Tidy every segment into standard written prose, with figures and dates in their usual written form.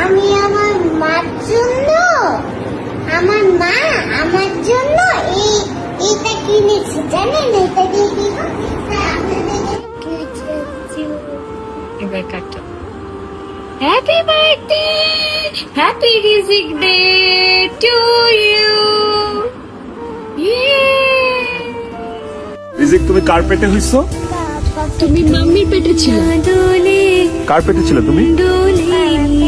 আমি আমার মার জন্য, আমার মা আমার জন্য এইটা কিনেছে, জানেন এটা দিয়ে কি হয়? এবার কাটো। হ্যাপি বার্থডে, হ্যাপি রিজিক ডে টু ইউ। রিজিক, তুমি কার পেটে হইছো? তুমি মাম্মির পেটে ছিল। কার পেটে ছিল তুমি?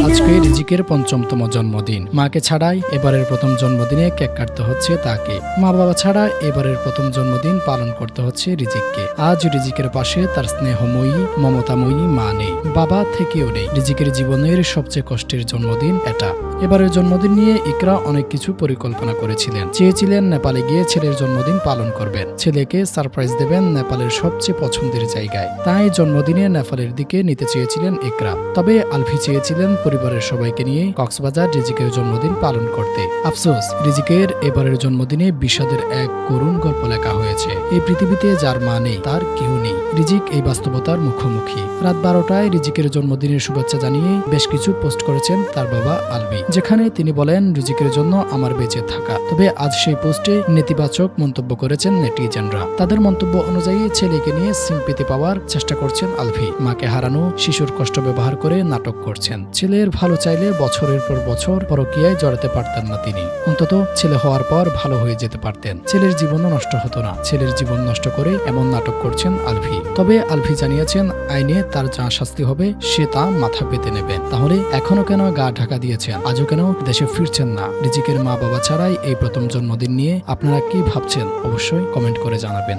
আজকে রিজিকের ৫ম জন্মদিন। মাকে ছাড়াই এবারের প্রথম জন্মদিনে কেক কাটতে হচ্ছে তাকে। মা বাবা ছাড়া এবারের প্রথম জন্মদিন পালন করতে হচ্ছে রিজিককে। আজ রিজিকের পাশে তার স্নেহময়ী মমতাময়ী মা নেই, বাবা থেকেও নেই। রিজিকের জীবনের সবচেয়ে কষ্টের জন্মদিন এটা। এবারের জন্মদিন নিয়ে ইকরা অনেক কিছু পরিকল্পনা করেছিলেন। চেয়েছিলেন নেপালে গিয়ে ছেলের জন্মদিন পালন করবেন, ছেলেকে সারপ্রাইজ দেবেন নেপালের সবচেয়ে পছন্দের জায়গায়। তাই জন্মদিনে নেপালের দিকে নিতে চেয়েছিলেন ইকরা। তবে আলফি চেয়েছিলেন পরিবারের সবাইকে নিয়ে কক্সবাজার রিজিকের জন্মদিন পালন করতে। আফসোস, রিজিকের এবারের জন্মদিনে বিষাদের এক করুণ গল্প লেখা হয়েছে। এই পৃথিবীতে যার মা নেই তার কেউ নেই। রিজিক এই বাস্তবতার মুখোমুখি। রাত 12টায় রিজিকের জন্মদিনের শুভেচ্ছা জানিয়ে বেশ কিছু পোস্ট করেছেন তার বাবা আলবি, যেখানে তিনি বলেন রিজিকের জন্য আমার বেঁচে থাকা। তবে আজ সেই পোস্টে নেতিবাচক মন্তব্য করেছেন নেটিজেনরা। তাদের মন্তব্য অনুযায়ী ছেলেকে নিয়ে সিম্পিতি পাওয়ার চেষ্টা করছেন আলফি। মাকে হারানো শিশুর কষ্ট ব্যবহার করে নাটক করছেন। ছেলের ভালো চাইলে বছরের পর বছর পরকীয়ায় জড়াতে পারতেন না তিনি। অন্তত ছেলে হওয়ার পর ভালো হয়ে যেতে পারতেন, ছেলের জীবনও নষ্ট হতো না। ছেলের জীবন নষ্ট করে এমন নাটক করছেন আলফি। তবে আলফি জানিয়েছেন আইনে তার যা শাস্তি হবে সে তা মাথা পেতে নেবেন। তাহলে এখনো কেন গা ঢাকা দিয়েছেন? আজও কেন দেশে ফিরছেন না? রিজিকের মা বাবা ছাড়াই এই প্রথম জন্মদিন নিয়ে আপনারা কি ভাবছেন? অবশ্যই কমেন্ট করে জানাবেন।